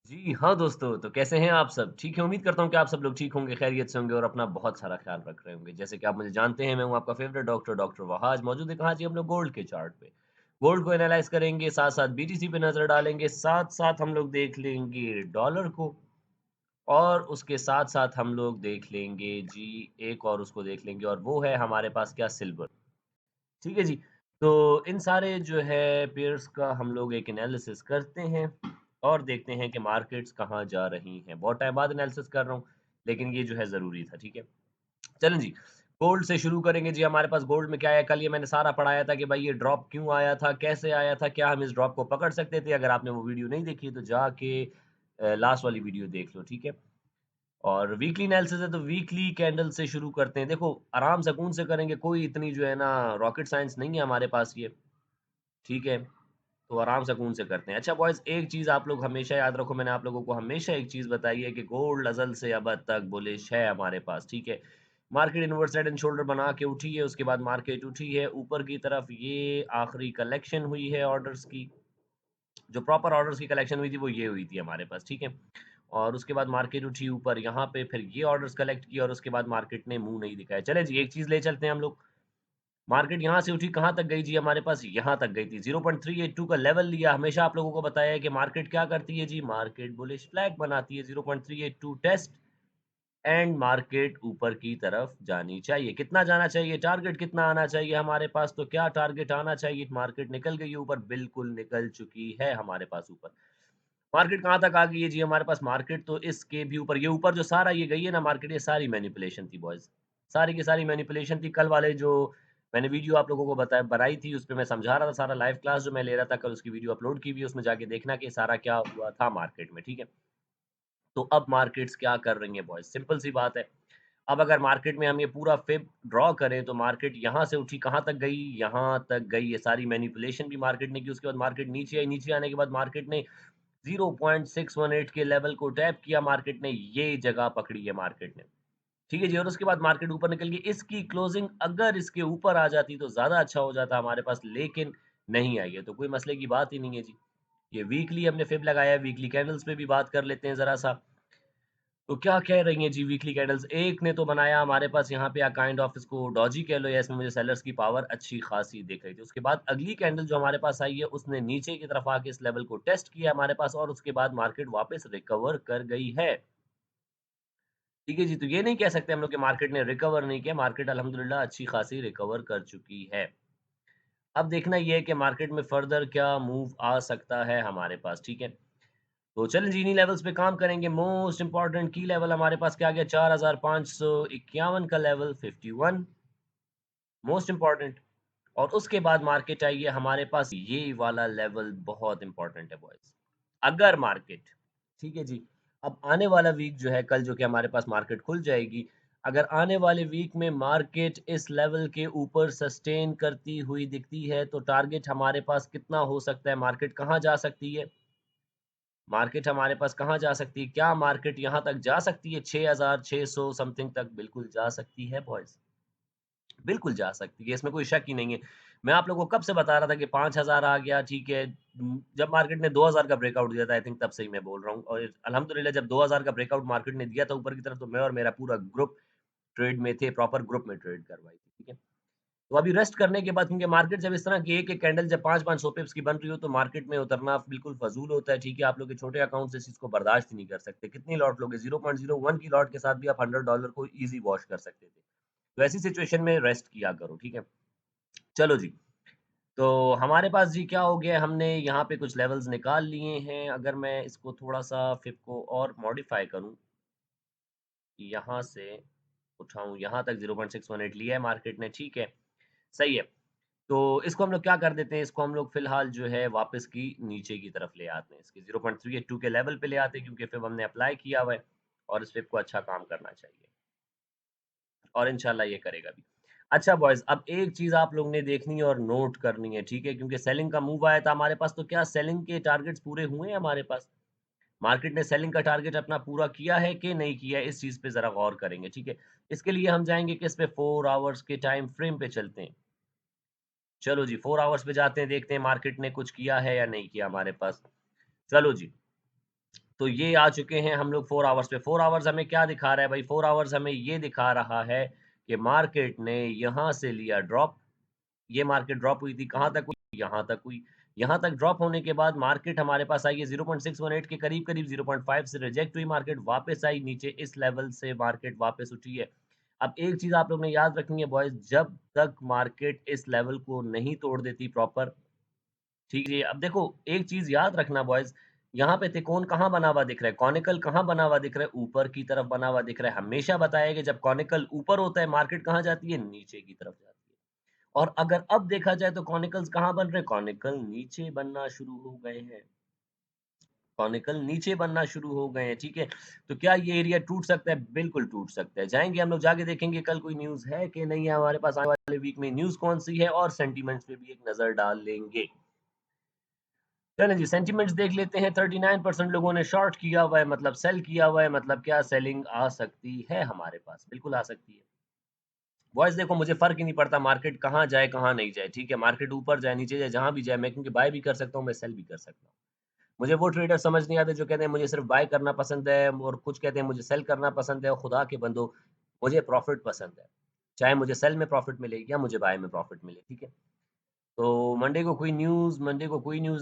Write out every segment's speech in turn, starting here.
जी, हाँ दोस्तों, तो कैसे हैं आप सब? ठीक है, उम्मीद करता हूँ कि आप सब लोग ठीक होंगे, खैरियत से होंगे और अपना बहुत सारा ख़्याल रख रहे होंगे। जैसे कि आप मुझे जानते हैं, मैं हूँ आपका फ़ेवरेट डॉक्टर, डॉक्टर वहाज। मौजूद है कहाँ जी? हम लोग गोल्ड के चार्ट पे। गोल्ड को एनालाइज़ करेंगे, साथ-साथ बीटीसी पे नज़र डालेंगे, साथ-साथ हम लोग देख लेंगे डॉलर को और उसके साथ-साथ हम लोग देख लेंगे जी एक और उसको देख लेंगे और वो है हमारे पास क्या सिल्वर। ठीक है जी। तो इन सारे जो है पेयर्स का हम लोग एक एनालिसिस करते हैं और देखते हैं कि मार्केट्स कहाँ जा रही हैं। बहुत टाइम बाद एनालिसिस कर रहा हूँ, लेकिन ये जो है ज़रूरी था, ठीक है? चलें जी, गोल्ड से शुरू करेंगे जी, हमारे पास गोल्ड में क्या है, कल ये मैंने सारा पढ़ाया था कि भाई ये ड्रॉप क्यों आया था, कैसे आया था, क्या हम इस ड्रॉप को पकड़ सकते थे? अगर आपने वो वीडियो नहीं देखी है तो जाके लास्ट वाली वीडियो देख लो, ठीक है? और वीकली एनालिसिस है तो वीकली कैंडल से शुरू करते हैं। देखो, आराम सुकून से करेंगे, कोई इतनी जो है ना रॉकेट साइंस नहीं है हमारे पास ये, ठीक है? तो आराम सुकून से करते हैं। अच्छा बॉयज़, एक चीज़ आप लोग हमेशा याद रखो, मैंने आप लोगों को हमेशा एक चीज़ बताई है कि गोल्ड अज़ल से अबद तक बुलिश है हमारे पास, ठीक है? Market inverse head and shoulder बना के उठी है, उसके बाद मार्केट उठी है ऊपर की तरफ, ये आखिरी कलेक्शन हुई है ऑर्डर्स की। जो प्रॉपर ऑर्डर्स की कलेक्शन हुई थी, वो ये हुई थी हमारे पास, ठीक है? और उसके बाद मार्केट उठी ऊपर यहाँ पे, फिर ये ऑर्डर्स कलेक्ट किए और उसके बाद मार्केट ने मुँह नहीं दिखाया। चलें जी, एक चीज़ ले चलते हैं हम लोग। मार्केट यहाँ से उठी कहाँ तक गई जी? हमारे पास यहाँ तक गई थी। 0.382 का लेवल लिया। हमेशा आप लोगों को बताया है कि मार्केट क्या करती है जी? मार्केट बुलिश फ्लैग बनाती है। 0.382 टेस्ट एंड मार्केट ऊपर की तरफ जानी चाहिए। कितना जाना चाहिए? टारगेट कितना आना चाहिए हमारे पास? तो क्या टारगेट आना चाहिए? मार्केट निकल गई है ऊपर, बिल्कुल निकल चुकी है हमारे पास ऊपर। मार्केट कहाँ तक आ गई है जी हमारे पास? मार्केट तो इसके भी ऊपर, ये ऊपर जो सारा ये गई है ना मार्केट, ये सारी मैनिपुलेशन थी बॉयज़। सारी की सारी मैनिपुलेशन थी। कल वाले जो मैंने वीडियो आप लोगों को बनाई थी, उसपे मैं समझा रहा था, सारा लाइव क्लास जो मैं ले रहा था, कल उसकी वीडियो अपलोड की हुई है, उसमें जाके देखना कि सारा क्या हुआ था मार्केट में, ठीक है? तो अब मार्केट्स क्या कर रही हैं बॉयज़? सिंपल सी बात है। अब अगर मार्केट में हम ये पूरा फ़िब ड्रॉ करें तो मार्केट यहाँ से उठी कहाँ तक गई? यहाँ तक गई। ये सारी मैनिपुलेशन भी मार्केट ने की, उसके बाद मार्केट नीचे आई, नीचे आने के बाद मार्केट ने 0.618 के लेवल को टैप किया मार्केट ने, ये जगह पकड़ी है मार्केट ने। ठीक है जी, और उसके बाद मार्केट ऊपर निकल गई। इसकी क्लोजिंग अगर इसके ऊपर आ जाती तो ज़्यादा अच्छा हो जाता हमारे पास, लेकिन नहीं आई है, तो कोई मसले की बात ही नहीं है जी। ये वीकली हमने फ़िब लगाया है, वीकली कैंडल्स पे भी बात कर लेते हैं ज़रा-सा। तो क्या कह रही हैं जी वीकली कैंडल्स? एक ने तो बनाया हमारे पास यहाँ पे काइंड ऑफ इसको डॉजी कह लो या इसमें मुझे सेलर्स की पावर अच्छी खासी दिख रही थी। उसके बाद अगली कैंडल जो हमारे पास आई है उसने नीचे की तरफ आके इस लेवल को टेस्ट किया हमारे पास और उसके बाद मार्केट वापस रिकवर कर गई है। ठीक है जी, तो ये नहीं कह सकते हम लोग कि मार्केट ने रिकवर नहीं किया, मार्केट अल्हम्दुलिल्लाह अच्छी खासी रिकवर कर चुकी है। अब देखना ये है कि मार्केट में फर्दर क्या मूव आ सकता है हमारे पास, ठीक है? तो चलें जी, इन्हीं लेवल्स पे काम करेंगे। मोस्ट इम्पोर्टेंट की लेवल हमारे पास क्या आ गया? 4551 का लेवल 51 मोस्ट इम्पोर्टेंट, और उसके बाद मार्केट आई है हमारे पास, ये वाला लेवल बहुत इम्पोर्टेंट है बॉयज़। अगर मार्केट, ठीक है जी, अब आने वाला वीक जो है कल, जो कि हमारे पास मार्केट खुल जाएगी, अगर आने वाले वीक में मार्केट इस लेवल के ऊपर सस्टेन करती हुई दिखती है, तो टारगेट हमारे पास कितना हो सकता है? मार्केट कहाँ जा सकती है? मार्केट हमारे पास कहाँ जा सकती है? क्या मार्केट यहाँ तक जा सकती है 6,600 समथिंग तक? बिल्कुल जा सकती है बॉयज़, बिल्कुल जा सकती है, इसमें कोई शक ही नहीं है। मैं आप लोगों को कब से बता रहा था कि 5,000 आ गया, ठीक है। जब मार्केट ने 2,000 का ब्रेकआउट दिया था, आई थिंक तब से ही मैं बोल रहा हूँ, और अल्हम्दुलिल्लाह जब 2,000 का ब्रेकआउट मार्केट ने दिया था ऊपर की तरफ, तो मैं और मेरा पूरा ग्रुप ट्रेड में थे, प्रॉपर ग्रुप में ट्रेड करवाई थी, ठीक है। तो अभी रेस्ट करने के बाद, क्योंकि मार्केट जब इस तरह की एक-एक कैंडल जब 5-5 100 पिप्स की बन रही हो, तो मार्केट में उतरना बिल्कुल फ़ज़ूल होता है, ठीक है? आप लोग के छोटे अकाउंट्स इस चीज़ को बर्दाश्त ही नहीं कर सकते। कितनी लॉट लोगे? 0.01 की लॉट के साथ भी आप $100 को ईज़ी वॉश कर सकते थे। तो ऐसी सिचुएशन में रेस्ट किया करो, ठीक है? चलो जी, तो हमारे पास जी क्या हो गया, हमने यहाँ पे कुछ लेवल्स निकाल लिए हैं। अगर मैं इसको थोड़ा-सा फिर को और मॉडिफ़ाई करूँ, यहाँ से उठाऊँ, यहाँ तक 0.618 लिया है मार्केट ने, ठीक है, सही है। तो इसको हम लोग क्या कर देते हैं, इसको हम लोग फ़िलहाल जो है वापस की नीचे की तरफ ले आते हैं। इसके 0.382 के लेवल पे ले आते हैं, क्योंकि फिर हमने अप्लाई किया हुआ है और इस फिर को अच्छा काम करना चाहिए और इंशाल्लाह ये करेगा भी। अच्छा बॉयज़, अब एक चीज़ आप लोग ने देखनी है और नोट करनी है, ठीक है? क्योंकि सेलिंग का मूव आया था हमारे पास, तो क्या सेलिंग के टारगेट्स पूरे हुए हैं हमारे पास? मार्केट ने सेलिंग का टारगेट अपना पूरा किया है कि नहीं किया है? इस चीज़ पे ज़रा गौर करेंगे, ठीक है? इसके लिए हम जाएँगे किस पे? 4 आवर्स के टाइम फ्रेम पे चलते हैं। चलो जी, 4 आवर्स पे जाते हैं, देखते हैं मार्केट ने कुछ किया है या नहीं किया हमारे पास। चलो जी, तो ये आ चुके हैं हम लोग 4 आवर्स पे। 4 आवर्स हमें क्या दिखा रहा है भाई? 4 आवर्स हमें ये दिखा रहा है कि मार्केट ने यहाँ से लिया ड्रॉप, ये मार्केट ड्रॉप हुई थी, कहाँ तक हुई? यहाँ तक हुई। यहाँ तक ड्रॉप होने के बाद मार्केट हमारे पास आई है 0.618 के करीब-करीब, 0.5 से रिजेक्ट हुई मार्केट, वापस आई नीचे, इस लेवल से मार्केट वापस उठी है। अब एक चीज़ आप लोग ने याद रखनी है बॉयज़, जब तक मार्केट इस लेवल को नहीं तोड़ देती प्रॉपर, ठीक है? अब देखो एक चीज़ याद रखना बॉयज़, यहाँ पे त्रिकोण कहाँ बना हुआ दिख रहा है? कॉनिकल कहाँ बना हुआ दिख रहा है? ऊपर की तरफ बना हुआ दिख रहा है। हमेशा बताया है कि जब कॉनिकल ऊपर होता है, मार्केट कहाँ जाती है? नीचे की तरफ जाती है। और अगर अब देखा जाए तो कॉनिकल्स कहाँ बन रहे हैं? कॉनिकल नीचे बनना शुरू हो गए हैं। कॉनिकल नीचे बनना शुरू हो गए हैं, ठीक है? तो क्या ये एरिया टूट सकता है? बिल्कुल टूट सकता है। जाएँगे हम लोग जाके देखेंगे कल कोई न्यूज़ है कि नहीं है हमारे पास, आने वाले वीक में न्यूज़ कौन-सी है और सेंटीमेंट्स पे भी एक नज़र डाल लेंगे। चलें जी, सेंटीमेंट्स देख लेते हैं। 39% लोगों ने शॉर्ट किया हुआ है, मतलब सेल किया हुआ है, मतलब क्या सेलिंग आ सकती है हमारे पास, बिल्कुल आ सकती है। बॉयज़ देखो मुझे फ़र्क ही नहीं पड़ता मार्केट कहाँ जाए, कहाँ नहीं जाए, ठीक है? मार्केट ऊपर जाए, नीचे जाए, जहाँ भी जाए, मैं क्योंकि बाय भी कर सकता हूँ, मैं सेल भी कर सकता हूँ। मुझे वो ट्रेडर समझ नहीं आते जो कहते हैं मुझे सिर्फ़ बाय करना पसंद है और कुछ कहते हैं मुझे सेल करना पसंद है। खुदा के बंदो, मुझे प्रॉफ़िट पसंद है। चाहे मुझे सेल में प्रॉफ़िट मिले या मुझे बाय में प्रॉफ़िट मिले, ठीक है? तो मंडे को कोई न्यूज़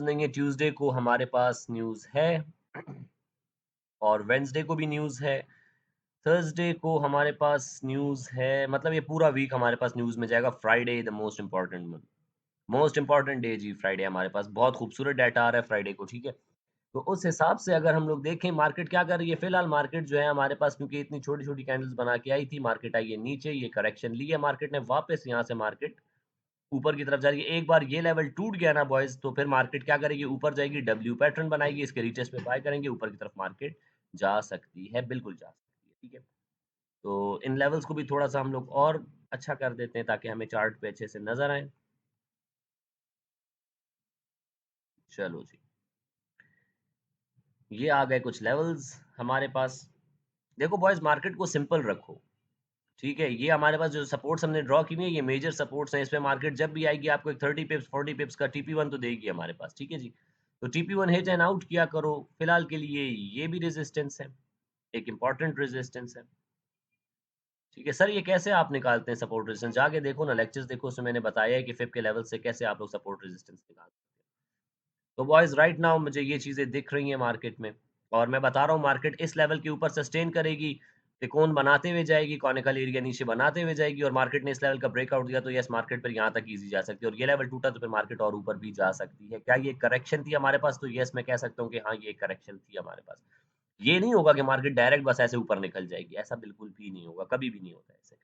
नहीं है, ट्यूसडे को हमारे पास न्यूज़ है और वेडनेसडे को भी न्यूज़ है। थर्सडे को हमारे पास न्यूज़ है, मतलब ये पूरा वीक हमारे पास न्यूज़ में जाएगा। Friday the most important day जी फ्राइडे हमारे पास। बहुत खूबसूरत डाटा आ रहा है फ्राइडे को, ठीक है? तो उस हिसाब से अगर हम लोग देखें मार्केट क्या कर रही है, फिलहाल मार्केट जो है हमारे पास क्योंकि इतनी छोटी-छोटी कैंडल्स बना के आई थी, मार्केट आई है नीचे, ये करेक्शन ली है मार्केट ने, वापस यहाँ से मार्केट ऊपर की तरफ जा रही है। एक बार ये लेवल टूट गया ना बॉयज़, तो फिर मार्केट क्या करेगी, ऊपर जाएगी, डब्ल्यू पैटर्न बनाएगी, इसके रीटेस्ट पे बाय करेंगे, ऊपर की तरफ मार्केट जा सकती है, बिल्कुल जा सकती है, ठीक है? तो इन लेवल्स को भी थोड़ा-सा हम लोग और अच्छा कर देते हैं ताकि हमें चार्ट पे अच्छे से नज़र आएँ। चलो जी, ये आ गए कुछ लेवल्स हमारे पास। देखो बॉयज़ मार्केट को सिंपल रखो, ठीक है? ये हमारे पास जो सपोर्ट्स हमने ड्रॉ की हुई है, ये मेजर सपोर्ट्स हैं। इस पे मार्केट जब भी आएगी आपको एक 30 पिप्स, 40 पिप्स का टीपी1 तो देगी हमारे पास, ठीक है जी? तो टीपी1 हिट एंड आउट किया करो। फिलहाल के लिए ये भी रेजिस्टेंस है, एक इम्पोर्टेंट रेजिस्टेंस है, ठीक है? सर ये कैसे आप निकालते हैं सपोर्ट रेजिस्टेंस? जाके देखो ना, लेक्चर्स देखो, उसमें मैंने बताया है कि फिब के लेवल से कैसे आप लोग सपोर्ट रेजिस्टेंस निकालते हैं। तो बॉयज़ राइट नाउ मुझे ये चीज़ें दिख रही हैं मार्केट में और मैं बता रहा हूँ मार्केट इस लेवल के ऊपर सस्टेन करेगी, त्रिकोण बनाते हुए जाएगी, कॉनिकल एरिया नीचे बनाते हुए जाएगी और मार्केट ने इस लेवल का ब्रेकआउट दिया तो यस मार्केट फिर यहाँ तक ईज़ी जा सकती है और ये लेवल टूटा तो फिर मार्केट और ऊपर भी जा सकती है। क्या ये करेक्शन थी हमारे पास? तो यस मैं कह सकता हूँ कि हाँ, ये करेक्शन थी हमारे पास। ये नहीं होगा कि मार्केट डायरेक्ट बस ऐसे ऊपर निकल जाएगी, ऐसा बिल्कुल भी नहीं होगा, कभी भी नहीं होता है ऐसे।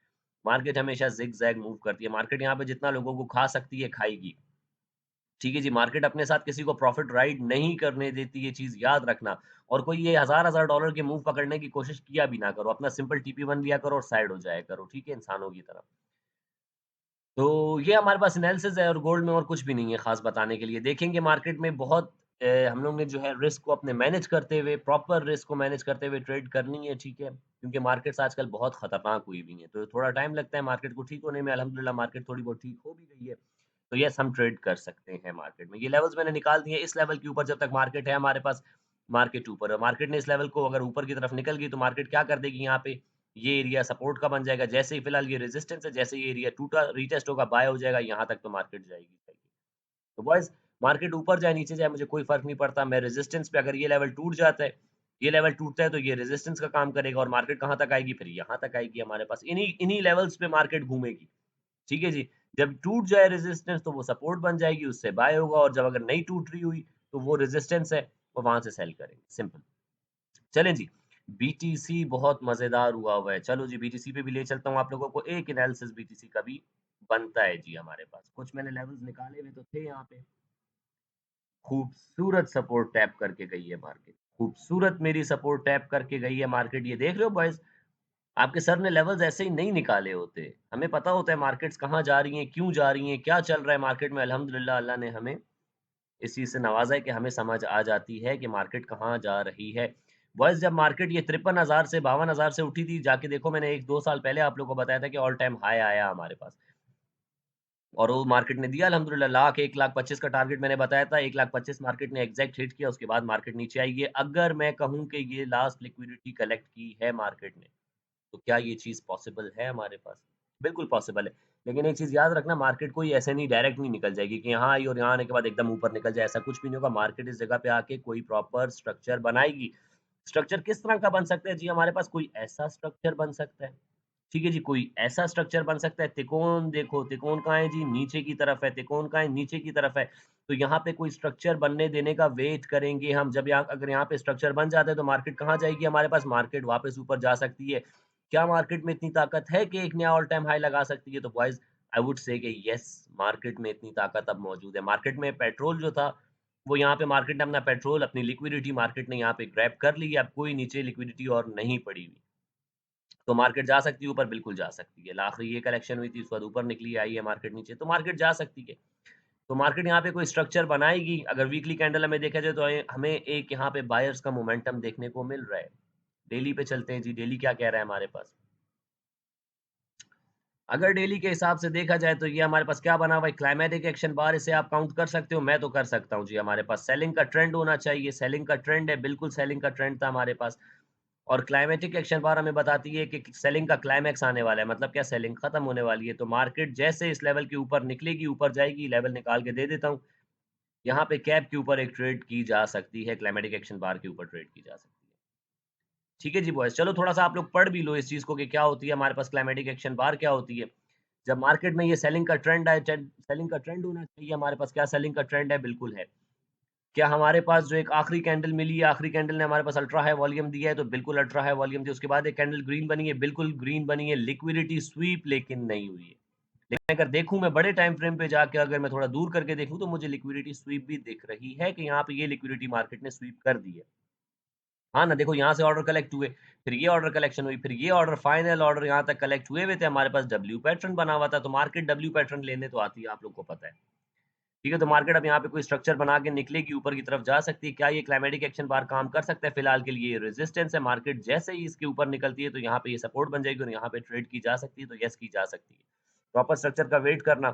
मार्केट हमेशा ज़िग-ज़ैग मूव करती है, मार्केट यहाँ पे जितना लोगों को खा सकती है, खाएगी। ठीक है जी, मार्केट अपने साथ किसी को प्रॉफ़िट राइड नहीं करने देती, ये चीज़ याद रखना और कोई ये हज़ार-हज़ार डॉलर के मूव पकड़ने की कोशिश किया भी ना करो, अपना सिंपल टीपी1 लिया करो और साइड हो जाया करो, ठीक है, इंसानों की तरह। तो ये हमारे पास एनालिसिस है और गोल्ड में और कुछ भी नहीं है ख़ास बताने के लिए। देखेंगे मार्केट में बहुत हम लोग ने जो है रिस्क को अपने मैनेज करते हुए, प्रॉपर रिस्क को मैनेज करते हुए ट्रेड करनी है, ठीक है? क्योंकि मार्केट्स आजकल बहुत खतरनाक हुई हुई हैं, तो थोड़ा टाइम लगता है मार्केट को ठीक होने में, अल्हम्दुलिल्लाह मार्केट थोड़ी बहुत ठीक हो भी गई है। तो यस हम ट्रेड कर सकते हैं मार्केट में। ये लेवल्स मैंने निकाल दिए, इस लेवल के ऊपर जब तक मार्केट है हमारे पास, मार्केट ऊपर है। मार्केट ने इस लेवल को अगर ऊपर की तरफ निकल गई तो मार्केट क्या कर देगी यहाँ पे, ये एरिया सपोर्ट का बन जाएगा। जैसे ही फिलहाल ये रेजिस्टेंस है, जैसे ये एरिया टूटा, रीटेस्ट होगा, बाय हो जाएगा, यहाँ तक तो मार्केट जाएगी। तो बॉयज़ मार्केट ऊपर जाए, नीचे जाए, मुझे कोई फ़र्क नहीं पड़ता। मैं रेजिस्टेंस पे अगर ये लेवल टूट जाता है, ये लेवल टूटता है तो ये रेजिस्टेंस का काम करेगा और मार्केट कहाँ तक आएगी? फिर यहाँ तक आएगी हमारे पास। इन्हीं इन्हीं लेवल्स पे मार्केट घूमेगी। ठीक है जी? जब टूट जाए रेजिस्टेंस तो वो सपोर्ट बन जाएगी, उससे बाय होगा और जब अगर नहीं टूट रही हुई, तो वो रेजिस्टेंस है, वो वहाँ से सेल करेंगे, सिंपल। चलें जी, बीटीसी बहुत मज़ेदार हुआ है। चलो जी, बीटीसी पे भी ले चलता हूँ आप लोगों को। एक एनालिसिस बीटीसी का भी बनता है जी हमारे पास। कुछ मैंने लेवल्स निकाले हुए तो थे यहाँ पे। खूबसूरत सपोर्ट टैप करके गई है मार्केट। खूबसूरत मेरी सपोर्ट टैप करके गई है मार्केट। ये देख रहे हो बॉयज़? आपके सर ने लेवल्स ऐसे ही नहीं निकाले होते। हमें पता होता है मार्केट्स कहाँ जा रही हैं, क्यों जा रही हैं, क्या चल रहा है मार्केट में। अल्हम्दुलिल्लाह अल्लाह ने हमें इस चीज़ से नवाज़ा है कि हमें समझ आ जाती है कि मार्केट कहाँ जा रही है। बॉयज़ जब मार्केट ये 53,000 से 52,000 से उठी थी, जाके देखो मैंने 1-2 साल पहले आप लोगों को बताया था कि ऑल टाइम हाई आया हमारे पास। और वो मार्केट ने दिया अल्हम्दुलिल्लाह लाख 1,25,000 का टारगेट मैंने बताया था, 1,25,000 मार्केट ने एग्ज़ैक्ट हिट किया, उसके बाद मार्केट नीचे आई है। अगर मैं कहूँ कि ये लास्ट लिक्विडिटी कलेक्ट की है मार्केट ने, तो क्या ये चीज़ पॉसिबल है हमारे पास? बिल्कुल पॉसिबल है। लेकिन एक चीज़ याद रखना मार्केट कोई ऐसे नहीं डायरेक्ट नहीं निकल जाएगी कि यहाँ आई और यहाँ आने के बाद एकदम ऊपर निकल जाए, ऐसा कुछ भी नहीं होगा। मार्केट इस जगह पे आके कोई प्रॉपर स्ट्रक्चर बनाएगी। स्ट्रक्चर किस तरह का बन सकता है जी? हमारे पास कोई ऐसा स्ट्रक्चर बन सकता है ठीक है जी, कोई ऐसा स्ट्रक्चर बन सकता है, त्रिकोण देखो, त्रिकोण कहाँ है जी? नीचे की तरफ है, त्रिकोण कहाँ है? नीचे की तरफ है। तो यहाँ पे कोई स्ट्रक्चर बनने देने का वेट करेंगे हम, जब यहाँ अगर यहाँ पे स्ट्रक्चर बन जाता है, तो मार्केट कहाँ जाएगी हमारे पास? मार्केट वापस ऊपर जा सकती है। क्या मार्केट में इतनी ताकत है कि एक नया ऑल टाइम हाई लगा सकती है? तो बॉयज़ आई वुड से कि येस, मार्केट में इतनी ताकत अब मौजूद है। मार्केट में पेट्रोल जो था, वो यहाँ पे मार्केट ने अपना पेट्रोल, अपनी लिक्विडिटी मार्केट ने यहाँ पे ग्रैब कर ली है, अब कोई नीचे लिक्विडिटी और नहीं पड़ी हुई। तो मार्केट जा सकती है ऊपर, बिल्कुल जा सकती है। आखिरी ये करेक्शन हुई थी, उसके बाद ऊपर निकली, आई है मार्केट नीचे, तो मार्केट जा सकती है। तो मार्केट यहाँ पे कोई स्ट्रक्चर बनाएगी, अगर वीकली कैंडल हमें देखा जाए तो हमें एक यहाँ पे बायर्स का मोमेंटम देखने को मिल रहा है। डेली पे चलते हैं जी, डेली क्या कह रहा है हमारे पास? अगर डेली के हिसाब से देखा जाए तो ये हमारे पास क्या बना हुआ है, क्लाइमेटिक एक्शन बार, इसे आप काउंट कर सकते हो, मैं तो कर सकता हूँ जी। हमारे पास सेलिंग का ट्रेंड होना चाहिए, सेलिंग का ट्रेंड है, बिल्कुल सेलिंग का ट्रेंड था हमारे पास। और क्लाइमेटिक एक्शन बार हमें बताती है कि सेलिंग का क्लाइमैक्स आने वाला है, मतलब क्या सेलिंग खत्म होने वाली है। तो मार्केट जैसे इस लेवल के ऊपर निकलेगी, ऊपर जाएगी, लेवल निकाल के दे देता हूँ। यहाँ पे कैप के ऊपर एक ट्रेड की जा सकती है, क्लाइमेटिक एक्शन बार के ऊपर ट्रेड की जा सकती है। ठीक है जी बॉयज़, चलो थोड़ा-सा आप लोग पढ़ भी लो इस चीज़ को कि क्या होती है हमारे पास क्लाइमेटिक एक्शन बार क्या होती है। जब मार्केट में ये सेलिंग का ट्रेंड आए, सेलिंग का ट्रेंड होना चाहिए हमारे पास, क्या सेलिंग का ट्रेंड है? बिल्कुल है। क्या हमारे पास जो एक आखिरी कैंडल मिली है, आखिरी कैंडल ने हमारे पास अल्ट्रा हाई वॉल्यूम दिया है, तो बिल्कुल अल्ट्रा हाई वॉल्यूम दी। उसके बाद एक कैंडल ग्रीन बनी है, बिल्कुल ग्रीन बनी है। लिक्विडिटी स्वीप लेकिन नहीं हुई है। लेकिन अगर देखूँ मैं बड़े टाइम फ्रेम पे जाके, अगर मैं थोड़ा दूर करके देखूँ, तो मुझे लिक्विडिटी स्वीप भी दिख रही है कि यहाँ पे ये लिक्विडिटी मार्केट ने स्वीप कर दी है। हाँ ना, देखो यहाँ से ऑर्डर कलेक्ट हुए, फिर ये ऑर्डर कलेक्शन हुई, फिर ये ऑर्डर, फाइनल ऑर्डर यहाँ तक कलेक्ट हुए थे। हमारे पास डब्ल्यू पैटर्न बना हुआ था, तो मार्केट डब्ल्यू पैटर्न लेने तो आती है, आप लोग को पता है। ठीक है, तो मार्केट अब यहाँ पे कोई स्ट्रक्चर बना के निकलेगी, ऊपर की तरफ जा सकती है। क्या ये क्लाइमेटिक एक्शन बार काम कर सकता है? फिलहाल के लिए ये रेजिस्टेंस है, मार्केट जैसे ही इसके ऊपर निकलती है, तो यहाँ पे ये सपोर्ट बन जाएगी और यहाँ पे ट्रेड की जा सकती है, तो यस की जा सकती है। प्रॉपर स्ट्रक्चर का वेट करना,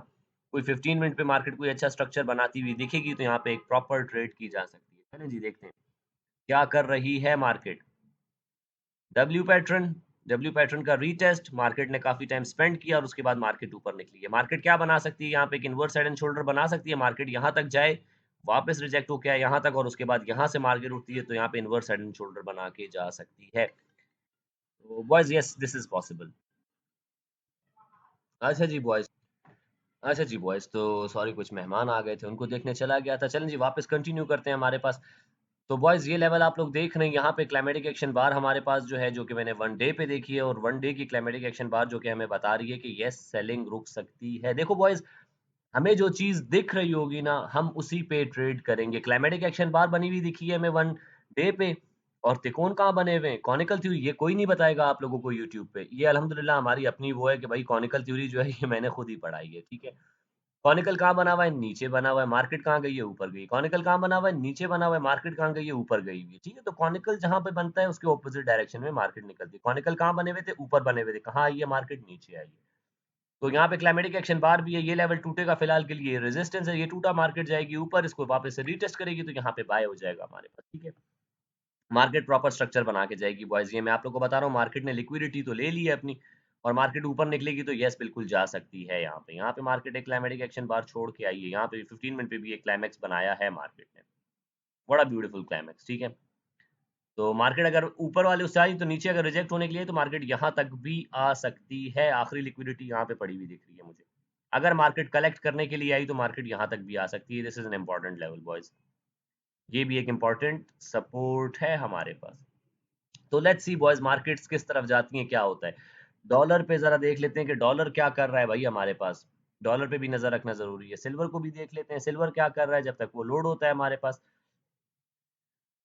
कोई 15 मिनट पे मार्केट कोई अच्छा स्ट्रक्चर बनाती हुई दिखेगी, तो यहाँ पे एक प्रॉपर ट्रेड की जा सकती है। चलें जी देखते हैं, क्या कर रही है market? W pattern, W pattern का रीटेस्ट, मार्केट ने काफ़ी टाइम स्पेंड किया और उसके बाद मार्केट ऊपर निकली है। मार्केट क्या बना सकती है? यहाँ पे एक इनवर्स हेड एंड शोल्डर बना सकती है, मार्केट यहाँ तक जाए, वापस रिजेक्ट होके आए यहाँ तक और उसके बाद यहाँ से मार्केट उठती है, तो यहाँ पे इनवर्स हेड एंड शोल्डर बना के जा सकती है। तो boys yes this is possible. अच्छा जी बॉयज़, अच्छा जी बॉयज़, तो सॉरी कुछ मेहमान आ गए थे, उनको देखने चला गया था। चलें जी वापस कंटिन्यू करते हैं हमारे पास। तो बॉयज़ ये लेवल आप लोग देख रहे हैं, यहाँ पे क्लाइमेटिक एक्शन बार हमारे पास जो है, जो कि मैंने 1 डे पे देखी है, और 1 डे की क्लाइमेटिक एक्शन बार जो कि हमें बता रही है कि येस सेलिंग रुक सकती है। देखो बॉयज़, हमें जो चीज़ दिख रही होगी ना, हम उसी पे ट्रेड करेंगे। क्लाइमेटिक एक्शन बार बनी हुई दिखी है हमें 1 डे पे, और त्रिकोण कहाँ बने हुए हैं? कॉनिकल थ्योरी, ये कोई नहीं बताएगा आप लोगों को यूट्यूब पे। ये अल्हम्दुलिल्लाह हमारी अपनी वो है कि भाई कॉनिकल थ्योरी जो है ये मैंने खुद ही पढ़ाई है, ठीक है? कॉनिकल कहाँ बना हुआ है? नीचे बना हुआ है, मार्केट कहाँ गई है? ऊपर गई। कॉनिकल कहाँ बना हुआ है? नीचे बना हुआ है, मार्केट कहाँ गई है? ऊपर गई हुई है, ठीक है? तो कॉनिकल जहाँ पे बनता है उसके ऑपोज़िट डायरेक्शन में मार्केट निकलती है। कॉनिकल कहाँ बने हुए थे? ऊपर बने हुए थे। कहाँ आई है मार्केट? नीचे आई है। तो यहाँ पे क्लाइमेटिक एक्शन बार भी है, ये लेवल टूटेगा फिलहाल के लिए, रेजिस्टेंस है, ये टूटा, मार्केट जाएगी ऊपर, इसको वापस से रीटेस्ट करेगी, तो यहाँ पे बाय हो जाएगा हमारे पास, ठीक है? मार्केट प्रॉपर स्ट्रक्चर बना के जाएगी बॉयज़, ये मैं आप लोगों को बता रहा हूँ। मार्केट ने लिक्विडिटी तो ले ली है अपनी, और मार्केट ऊपर निकलेगी तो येस बिल्कुल जा सकती है यहाँ पे। यहाँ पे मार्केट एक क्लाइमेटिक एक्शन बार छोड़ के आई है। यहाँ पे 15 मिनट पे भी एक क्लाइमैक्स बनाया है मार्केट ने। बड़ा ब्यूटीफुल क्लाइमैक्स, ठीक है? तो मार्केट अगर ऊपर वाले उससे आई तो नीचे अगर रिजेक्ट होने के लिए तो मार्केट यहाँ तक भी आ सकती है। आखिरी लिक्विडिटी यहाँ पे पड़ी हुई दिख रही है मुझे। अगर मार्केट कलेक्ट करने के लिए आई तो मार्केट यहाँ तक भी आ सकती है। This is an important level boys. ये भी एक इम्पोर्टेंट सपोर्ट है हमारे पास। तो लेट्स सी बॉयज़, मार्केट्स किस तरफ जाती हैं, क्या होता है। डॉलर पे ज़रा देख लेते हैं कि डॉलर क्या कर रहा है भाई हमारे पास। डॉलर पे भी नज़र रखना ज़रूरी है। सिल्वर को भी देख लेते हैं, सिल्वर क्या कर रहा है जब तक वो लोड होता है हमारे पास।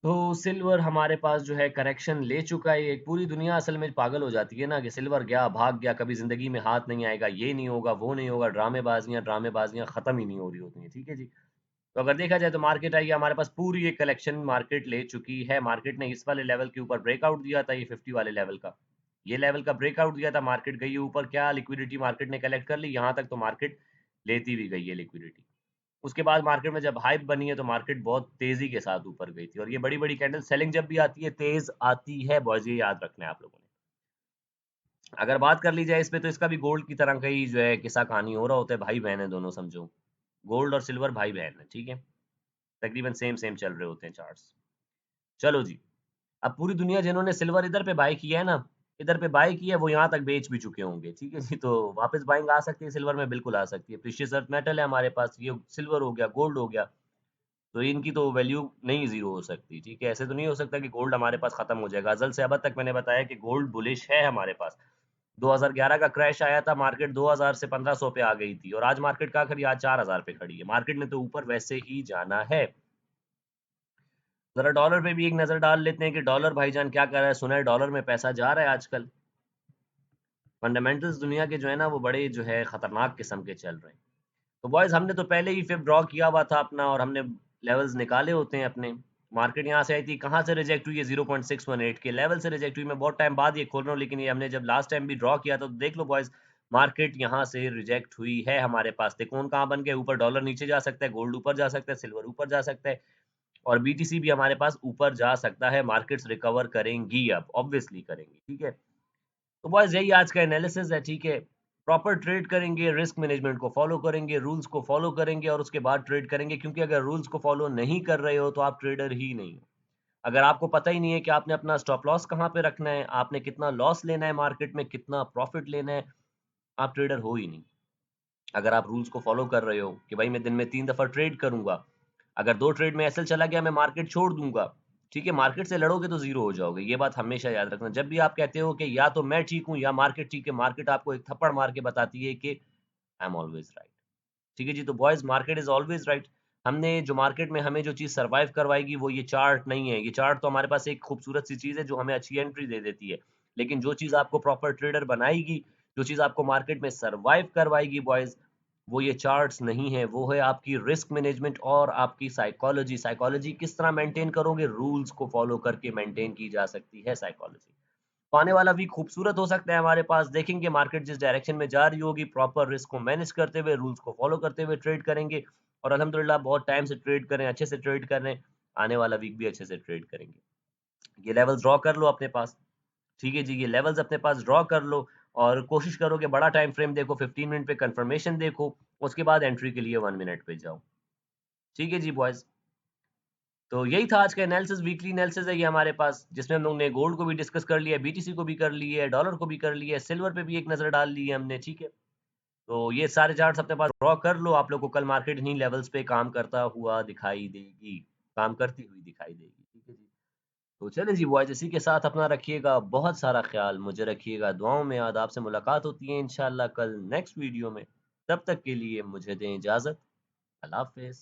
तो सिल्वर हमारे पास जो है करेक्शन ले चुका है। एक पूरी दुनिया असल में पागल हो जाती है ना कि सिल्वर गया, भाग गया, कभी ज़िंदगी में हाथ नहीं आएगा, ये नहीं होगा, वो नहीं होगा, ड्रामेबाज़ियाँ ख़त्म ही नहीं हो रही होती हैं, ठीक है जी। तो अगर देखा जाए तो मार्केट आई है हमारे पास, पूरी एक कलेक्शन मार्केट ले चुकी है। मार्केट ने इस वाले लेवल के ऊपर ब्रेकआउट दिया था, ये 50 वाले लेवल का। ये लेवल का ब्रेकआउट दिया था, मार्केट गई है ऊपर, क्या लिक्विडिटी मार्केट ने कलेक्ट कर ली, यहाँ तक तो मार्केट लेती भी गई है लिक्विडिटी। उसके बाद मार्केट में जब हाइप बनी है तो मार्केट बहुत तेज़ी के साथ ऊपर गई थी और ये बड़ी-बड़ी कैंडल सेलिंग जब भी आती है तेज़ आती है बॉयज़, ये याद रखना है आप लोगों ने। अगर बात कर ली जाए इस पे तो इसका भी गोल्ड की तरह का ही जो है किस्सा कहानी हो रहा होता है, भाई-बहन है दोनों समझो। गोल्ड और सिल्वर भाई-बहन है, ठीक है? तकरीबन सेम-सेम चल रहे होते हैं चार्ट्स। चलो जी, अब पूरी दुनिया जिन्होंने सिल्वर इधर पे बाय किया है ना, इधर पे बाय किया है वो यहाँ तक बेच भी चुके होंगे, ठीक है जी? तो वापस बाइंग आ सकती है सिल्वर में, बिल्कुल आ सकती है। प्रेशियस अर्थ मेटल है हमारे पास, ये सिल्वर हो गया, गोल्ड हो गया, तो इनकी तो वैल्यू नहीं ज़ीरो हो सकती, ठीक है? ऐसे तो नहीं हो सकता कि गोल्ड हमारे पास खत्म हो जाएगा। अज़ल से अबद तक मैंने बताया कि गोल्ड बुलिश है हमारे पास। 2011 का क्रैश आया था, मार्केट 2000 से 1500 पे आ गई थी और आज मार्केट कहाँ खड़ी है? आज 4000 पे खड़ी है। मार्केट ने तो ऊपर वैसे ही जाना है। ज़रा डॉलर पे भी एक नज़र डाल लेते हैं कि डॉलर भाईजान क्या कर रहा है? सुना है डॉलर में पैसा जा रहा है आजकल। फंडामेंटल्स दुनिया के जो है ना वो बड़े जो है खतरनाक किस्म के चल रहे हैं। तो बॉयज़ हमने तो पहले ही फिर ड्रॉ किया हुआ था अपना और हमने लेवल्स निकाले होते हैं अपने। मार्केट यहाँ से आई थी, कहाँ से रिजेक्ट हुई है? 0.618 के लेवल से रिजेक्ट हुई। मैं बहुत टाइम बाद ये खोल रहा हूँ लेकिन ये हमने जब लास्ट टाइम भी ड्रॉ किया था तो देख लो बॉयज़, मार्केट यहाँ से रिजेक्ट हुई है हमारे पास। त्रिकोण कहाँ बन गया? ऊपर डॉलर नीचे जा सकता है, गोल्ड ऊपर जा सकता है, सिल्वर ऊपर जा सकता है और बीटीसी भी हमारे पास ऊपर जा सकता है। मार्केट्स रिकवर करेंगी अब, ऑब्वियसली करेंगी, ठीक है? तो बस यही आज का एनालिसिस है, ठीक है? प्रॉपर ट्रेड करेंगे, रिस्क मैनेजमेंट को फ़ॉलो करेंगे, रूल्स को फ़ॉलो करेंगे और उसके बाद ट्रेड करेंगे क्योंकि अगर रूल्स को फ़ॉलो नहीं कर रहे हो, तो आप ट्रेडर ही नहीं हो। अगर आपको पता ही नहीं है कि आपने अपना स्टॉप लॉस कहाँ पे रखना है, आपने कितना लॉस लेना है मार्केट में, कितना प्रॉफ़िट लेना है, आप ट्रेडर हो ही नहीं। अगर आप रूल्स को फ़ॉलो कर रहे हो कि भाई मैं दिन में 3 दफ़ा ट्रेड करूँगा, अगर 2 ट्रेड में एसएल चला गया मैं मार्केट छोड़ दूँगा, ठीक है? मार्केट से लड़ोगे तो ज़ीरो हो जाओगे, ये बात हमेशा याद रखना। जब भी आप कहते हो कि या तो मैं ठीक हूँ या मार्केट ठीक है, मार्केट आपको एक थप्पड़ मार के बताती है कि आई एम ऑलवेज़ राइट। ठीक है जी? तो boys market is always right. हमने जो मार्केट में हमें जो चीज़ सर्वाइव करवाएगी वो ये चार्ट नहीं है। ये चार्ट तो हमारे पास एक खूबसूरत सी चीज़ है जो हमें अच्छी एंट्री दे देती है। लेकिन जो चीज़ आपको प्रॉपर ट्रेडर बनाएगी, जो चीज़ आपको मार्केट में सर्वाइव करवाएगी बॉयज़, वो ये चार्ट्स नहीं है, वो है आपकी रिस्क मैनेजमेंट और आपकी साइकोलॉजी। साइकोलॉजी किस तरह मेंटेन करोगे? रूल्स को फ़ॉलो करके मेंटेन की जा सकती है साइकोलॉजी। तो आने वाला वीक खूबसूरत हो सकता है हमारे पास। देखेंगे मार्केट जिस डायरेक्शन में जा रही होगी, प्रॉपर रिस्क को मैनेज करते हुए, रूल्स को फ़ॉलो करते हुए ट्रेड करेंगे और अल्हम्दुलिल्लाह बहुत टाइम से ट्रेड कर रहे हैं, अच्छे से ट्रेड कर रहे हैं। आने वाला वीक भी अच्छे से ट्रेड करेंगे। ये लेवल्स ड्रॉ कर लो अपने पास, ठीक है जी? ये लेवल्स अपने पास ड्रॉ कर लो और कोशिश करो कि बड़ा टाइम फ्रेम देखो, 15 मिनट पे कन्फर्मेशन देखो, उसके बाद एंट्री के लिए 1 मिनट पे जाओ। ठीक है जी बॉयज़? तो यही था आज का एनालिसिस, वीकली एनालिसिस है ये हमारे पास, जिसमें हम लोग ने गोल्ड को भी डिस्कस कर लिया, बीटीसी को भी कर लिया है, डॉलर को भी कर लिया है, सिल्वर पे भी एक नज़र डाल ली है हमने, ठीक है? तो ये सारे चार्ट्स अपने पास ड्रॉ कर लो, आप लोग को कल मार्केट इन्हीं लेवल्स पे काम करता हुआ दिखाई देगी, काम करती हुई दिखाई देगी, ठीक है जी? तो चलें जी बॉयज़, इसी के साथ अपना रखिएगा बहुत सारा ख़्याल, मुझे रखिएगा दुआओं में याद, आपसे मुलाकात होती है इंशाअल्लाह कल नेक्स्ट वीडियो में। तब तक के लिए मुझे दें इजाज़त, अल्लाह हाफ़िज़।